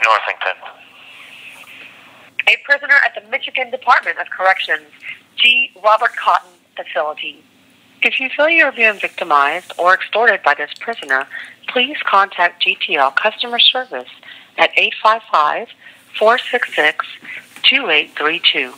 Northington. A prisoner at the Michigan Department of Corrections, G. Robert Cotton Facility. If you feel you are being victimized or extorted by this prisoner, please contact GTL Customer Service at 855-466-2832.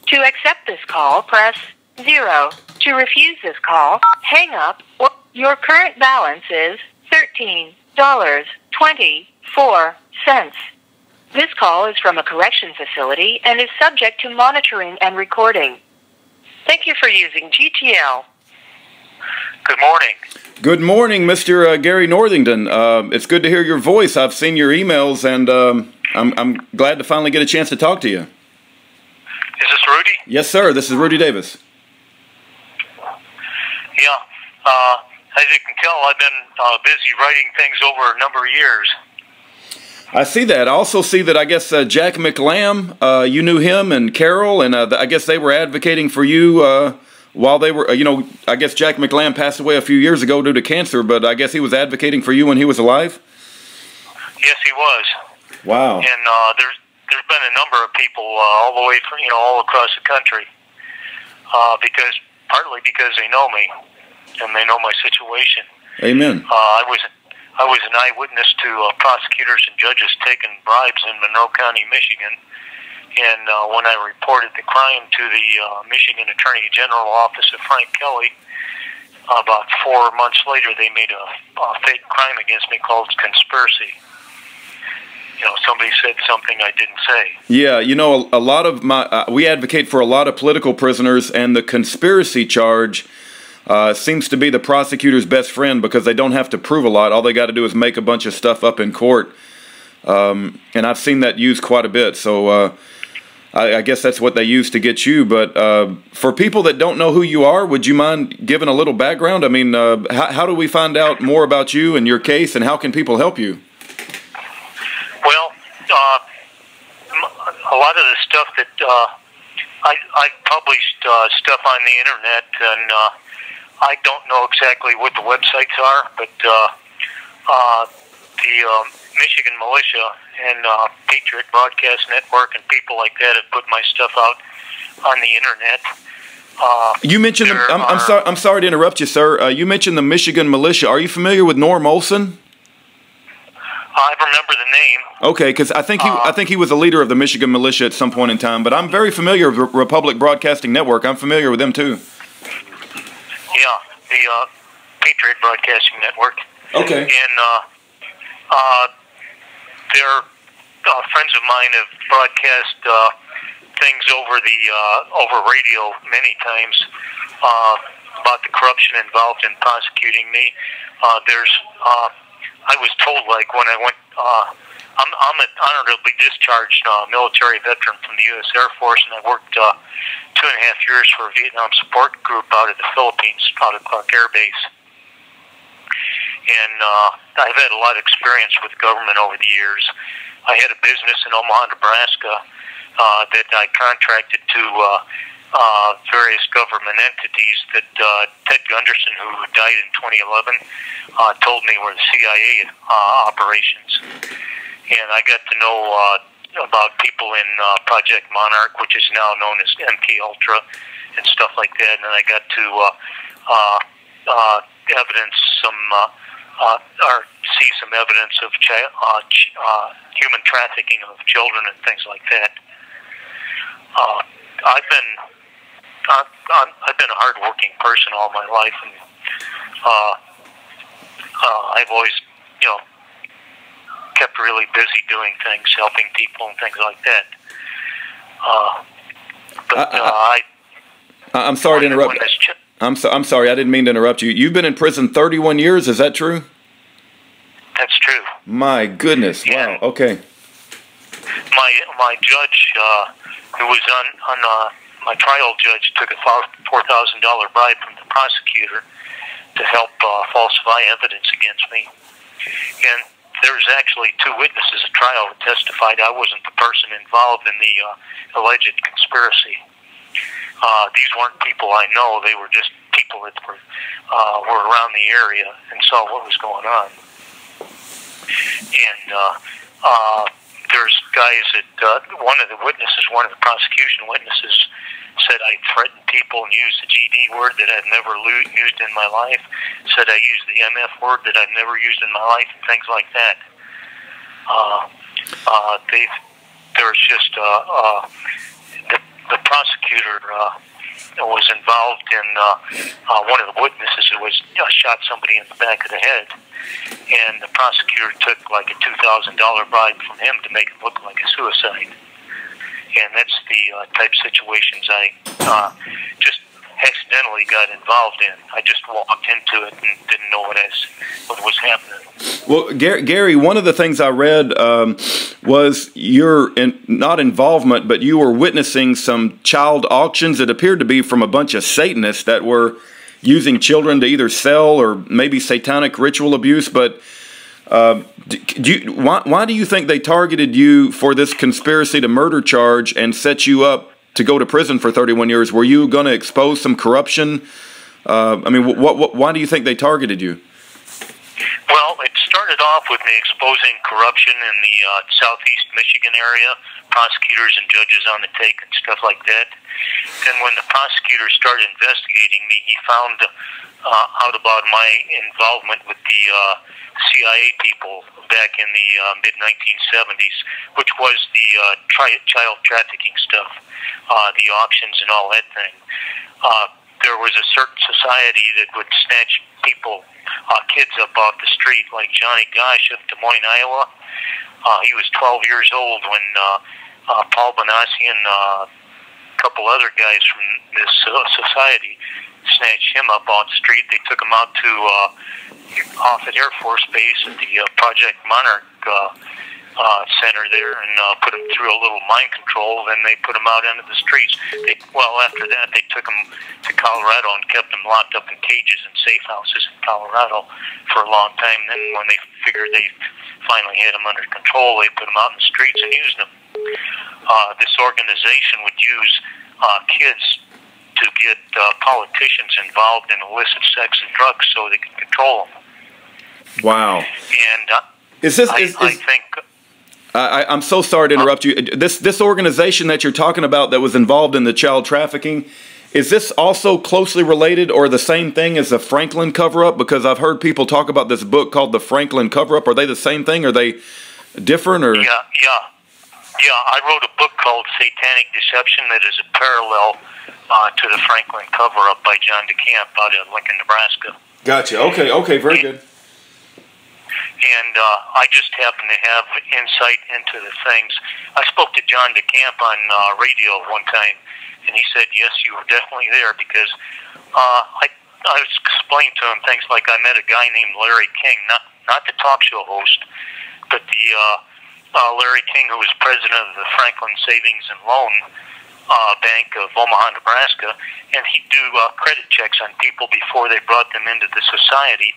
To accept this call, press 0. To refuse this call, hang up. Or your current balance is $13.24. This call is from a correction facility and is subject to monitoring and recording. Thank you for using GTL. Good morning. Good morning, Mr. Gary Northington. It's good to hear your voice. I've seen your emails, and I'm glad to finally get a chance to talk to you. Is this Rudy? Yes, sir. This is Rudy Davis. Yeah. As you can tell, I've been busy writing things over a number of years. I see that. I also see that, I guess, Jack McLam, you knew him, and Carol, and I guess they were advocating for you while they were, I guess Jack McLam passed away a few years ago due to cancer, but I guess he was advocating for you when he was alive? Yes, he was. Wow. And there's been a number of people all the way from, all across the country, partly because they know me and they know my situation. Amen. I was an eyewitness to prosecutors and judges taking bribes in Monroe County, Michigan. And when I reported the crime to the Michigan Attorney General Office of Frank Kelly, about 4 months later, they made a fake crime against me called conspiracy. Somebody said something I didn't say. Yeah, a lot of we advocate for a lot of political prisoners, and the conspiracy charge seems to be the prosecutor's best friend because they don't have to prove a lot. All they got to do is make a bunch of stuff up in court. And I've seen that used quite a bit. So I guess that's what they use to get you. But for people that don't know who you are, would you mind giving a little background? I mean, how do we find out more about you and your case, and how can people help you? Well, a lot of the stuff that I published stuff on the internet, and I don't know exactly what the websites are, but the Michigan Militia and Patriot Broadcast Network and people like that have put my stuff out on the internet. You mentioned I'm sorry to interrupt you, sir. You mentioned the Michigan Militia. Are you familiar with Norm Olson? I remember the name. Okay, because I think he was a leader of the Michigan Militia at some point in time. But I'm very familiar with Republic Broadcasting Network. I'm familiar with them too. Yeah, the Patriot Broadcasting Network. Okay. And they're friends of mine have broadcast things over radio many times about the corruption involved in prosecuting me. I was told, like, when I went, I'm an honorably discharged military veteran from the U.S. Air Force, and I worked 2.5 years for a Vietnam support group out of the Philippines, out of Clark Air Base. And I've had a lot of experience with government over the years. I had a business in Omaha, Nebraska that I contracted to various government entities that Ted Gunderson, who died in 2011, told me were the CIA operations. And I got to know about people in Project Monarch, which is now known as MK Ultra, and stuff like that. And then I got to evidence see some evidence of human trafficking of children and things like that. I've been a hardworking person all my life, and I've always, kept really busy doing things, helping people and things like that. I'm sorry to interrupt. I'm sorry, I didn't mean to interrupt you. You've been in prison 31 years, is that true? That's true. My goodness, wow, okay. My judge, who was on my trial judge, took a $4,000 bribe from the prosecutor to help falsify evidence against me. And there was actually 2 witnesses at trial that testified I wasn't the person involved in the alleged conspiracy. These weren't people I know. They were just people that were around the area and saw what was going on. And guys that one of the prosecution witnesses, said I threatened people and used the GD word that I've never used in my life. Said I used the MF word that I've never used in my life, and things like that. There's just the prosecutor was involved in one of the witnesses who was shot somebody in the back of the head, and the prosecutor took like a $2,000 bribe from him to make it look like a suicide. And that's the type of situations I just accidentally got involved in. I just walked into it and didn't know what was happening. Well, Gary, one of the things I read was your not involvement, but you were witnessing some child auctions that appeared to be from a bunch of Satanists that were using children to either sell or maybe satanic ritual abuse. But why do you think they targeted you for this conspiracy to murder charge and set you up to go to prison for 31 years? Were you going to expose some corruption? Why do you think they targeted you? Well, it started off with me exposing corruption in the southeast Michigan area, prosecutors and judges on the take and stuff like that. Then when the prosecutor started investigating me, he found out about my involvement with the CIA people back in the mid-1970s, which was the child trafficking stuff, the auctions and all that thing. There was a certain society that would snatch people, kids up off the street, like Johnny Gosh of Des Moines, Iowa. He was 12 years old when Paul Benassi and a couple other guys from this society snatched him up on the street. They took him out to off at Air Force Base at the Project Monarch center there and put him through a little mind control. Then they put him out into the streets. After that, they took him to Colorado and kept him locked up in cages and safe houses in Colorado for a long time. Then when they figured they finally had him under control, they put him out in the streets and used him. This organization would use kids to get politicians involved in illicit sex and drugs so they could control them. Wow. And I think... I'm so sorry to interrupt you. This organization that you're talking about that was involved in the child trafficking, is this also closely related or the same thing as the Franklin cover-up? Because I've heard people talk about this book called The Franklin Cover-Up. Are they the same thing? Are they different? Or Yeah. I wrote a book called Satanic Deception that is a parallel to the Franklin cover-up by John DeCamp out of Lincoln, Nebraska. Gotcha. Okay, very good. And I just happen to have insight into the things. I spoke to John DeCamp on radio one time, and he said, yes, you were definitely there, because I explained to him things like I met a guy named Larry King, not the talk show host, but the Larry King, who was president of the Franklin Savings and Loan Bank of Omaha, Nebraska, and he'd do credit checks on people before they brought them into the society,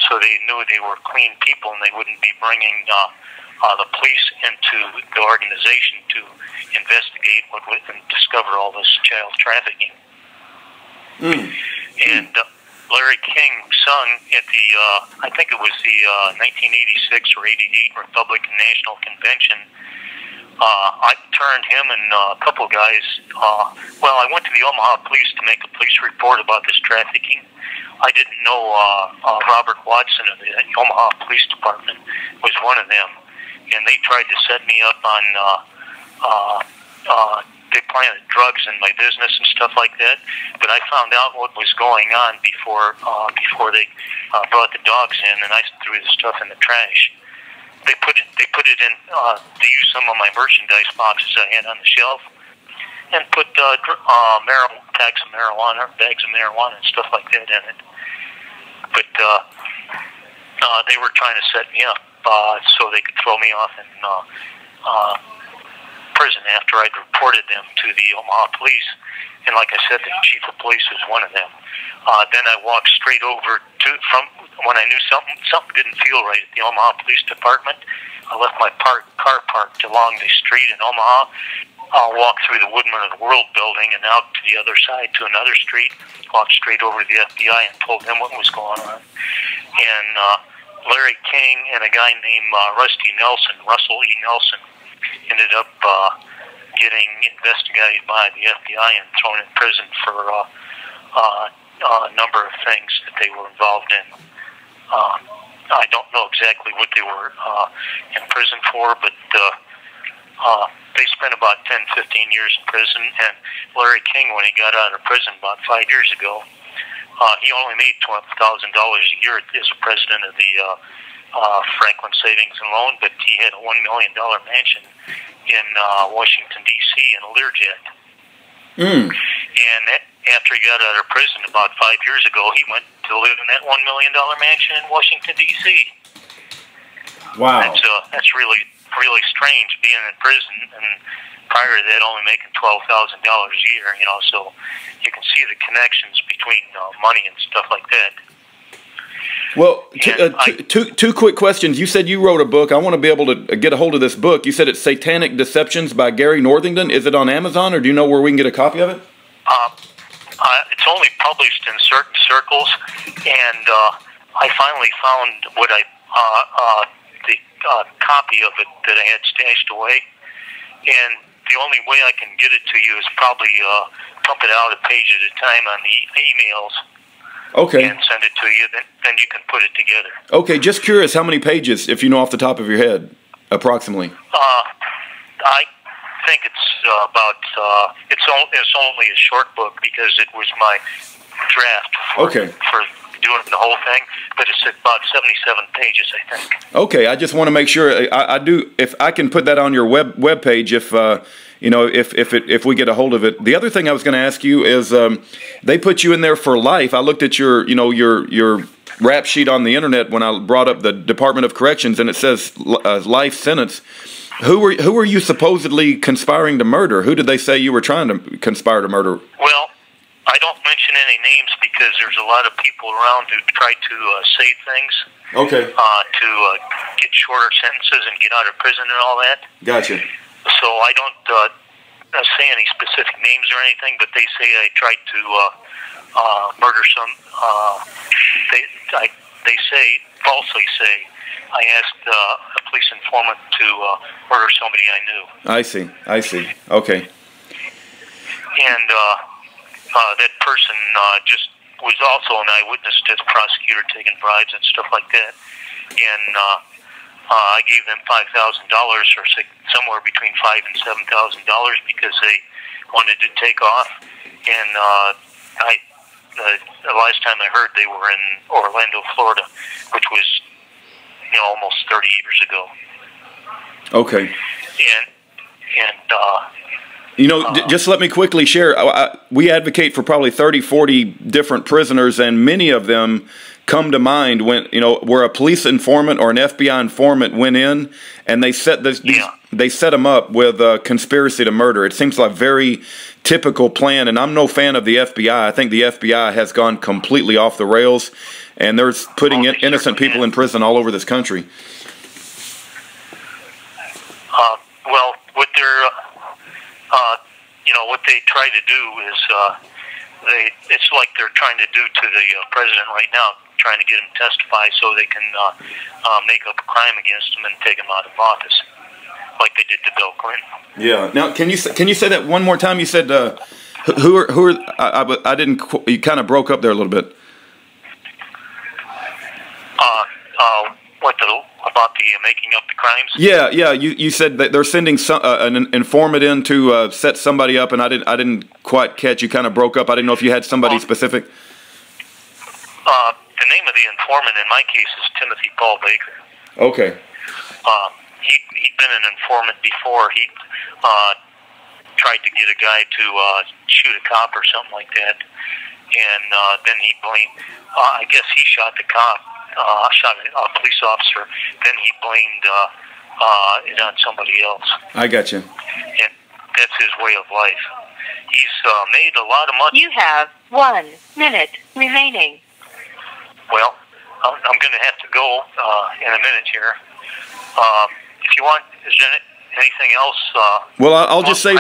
so they knew they were clean people and they wouldn't be bringing the police into the organization to investigate and discover all this child trafficking. And Larry King sung at the, I think it was the 1986 or 88 Republican National Convention. I turned him and a couple of guys, I went to the Omaha Police to make a police report about this trafficking. I didn't know Robert Watson of the Omaha Police Department was one of them. And they tried to set me up on, they planted drugs in my business and stuff like that. But I found out what was going on before they brought the dogs in, and I threw the stuff in the trash. They put it in, they used some of my merchandise boxes I had on the shelf and put bags of marijuana and stuff like that in it. But they were trying to set me up so they could throw me off in prison after I'd reported them to the Omaha Police. And like I said, the chief of police was one of them. Then I walked straight over from when I knew something didn't feel right at the Omaha Police Department. I left my car parked along the street in Omaha. I'll walk through the Woodman of the World building and out to the other side to another street, walked straight over to the FBI and told them what was going on. And Larry King and a guy named Russell E. Nelson in ended up getting investigated by the FBI and thrown in prison for a number of things that they were involved in. I don't know exactly what they were in prison for, but they spent about 10, 15 years in prison. And Larry King, when he got out of prison about 5 years ago, he only made $12,000 a year as a president of the Franklin Savings and Loan, but he had a $1 million mansion in Washington, D.C. in a Learjet. And after he got out of prison about 5 years ago, he went to live in that $1 million mansion in Washington, D.C. Wow. That's really strange being in prison, and prior to that only making $12,000 a year, so you can see the connections between money and stuff like that. Well, two quick questions. You said you wrote a book. I want to be able to get a hold of this book. You said it's Satanic Deceptions by Gary Northington. Is it on Amazon, or do you know where we can get a copy of it? It's only published in certain circles, and I finally found what the copy of it that I had stashed away, and the only way I can get it to you is probably pump it out a page at a time on the emails. Okay. And send it to you, then you can put it together. Okay, just curious, how many pages, if you know off the top of your head, approximately? I think it's about, it's only a short book because it was my draft for doing the whole thing, but it's about 77 pages, I think. Okay, I just want to make sure, I do, if I can put that on your web page, if if we get a hold of it. The other thing I was going to ask you is, they put you in there for life. I looked at your rap sheet on the internet when I brought up the Department of Corrections, and it says life sentence. Who were you supposedly conspiring to murder? Who did they say you were trying to conspire to murder? Well, I don't mention any names because there's a lot of people around who try to say things. Okay. To get shorter sentences and get out of prison and all that. Gotcha. So I don't say any specific names or anything, but they say I tried to murder some. They falsely say I asked a police informant to murder somebody I knew. I see. Okay. And that person just was also an eyewitness to the prosecutor taking bribes and stuff like that. And I gave them $5,000, or somewhere between $5,000 and $7,000, because they wanted to take off. And the last time I heard, they were in Orlando, Florida, which was almost 30 years ago. Okay. Just let me quickly share. We advocate for probably 30, 40 different prisoners, and many of them come to mind when where a police informant or an FBI informant went in and they set they set them up with a conspiracy to murder. It seems like a very typical plan, and I'm no fan of the FBI. I think the FBI has gone completely off the rails, and they're putting innocent people in prison all over this country. Well, what they're what they try to do is it's like they're trying to do to the president right now, trying to get him to testify so they can make up a crime against him and take him out of office, like they did to Bill Clinton. Yeah. Now, can you say that one more time? You said who are I didn't. You kind of broke up there a little bit. About the making up the crimes? Yeah. You said that they're sending an informant in to set somebody up, and I didn't quite catch. You kind of broke up. I didn't know if you had somebody specific. The name of the informant in my case is Timothy Paul Baker. Okay. He'd been an informant before. He tried to get a guy to shoot a cop or something like that, and then he blamed. I guess he shot the cop. Shot a police officer. Then he blamed it on somebody else. I got you. And that's his way of life. He's made a lot of money. You have 1 minute remaining. Well, I'm going to have to go in a minute here. If you want, is there anything else? Well, I'll just say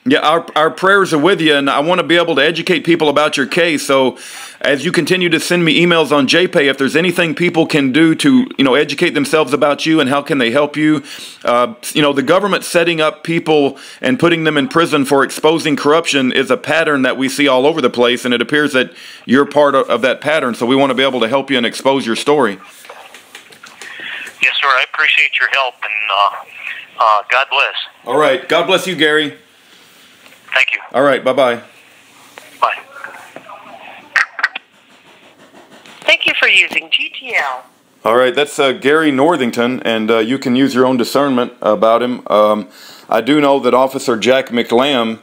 Yeah, our prayers are with you, and I want to be able to educate people about your case. So as you continue to send me emails on JPay, if there's anything people can do to, educate themselves about you and how can they help you, the government setting up people and putting them in prison for exposing corruption is a pattern that we see all over the place, and it appears that you're part of that pattern. So we want to be able to help you and expose your story. Yes, sir. I appreciate your help, and God bless. All right. God bless you, Gary. Thank you. All right. Bye-bye. Bye. Thank you for using GTL. All right. That's Gary Northington, and you can use your own discernment about him. I do know that Officer Jack McLam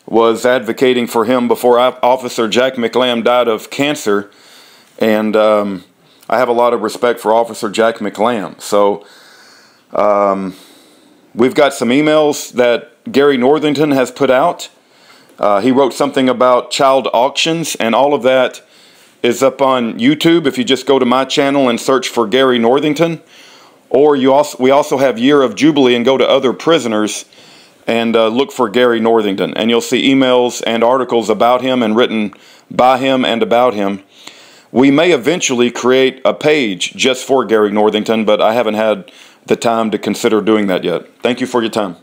was advocating for him before Officer Jack McLam died of cancer, and I have a lot of respect for Officer Jack McLam. So we've got some emails that Gary Northington has put out. He wrote something about child auctions, and all of that is up on YouTube if you just go to my channel and search for Gary Northington. Or we also have Year of Jubilee, and go to other prisoners and look for Gary Northington, and you'll see emails and articles about him and written by him and about him. We may eventually create a page just for Gary Northington, but I haven't had the time to consider doing that yet. Thank you for your time.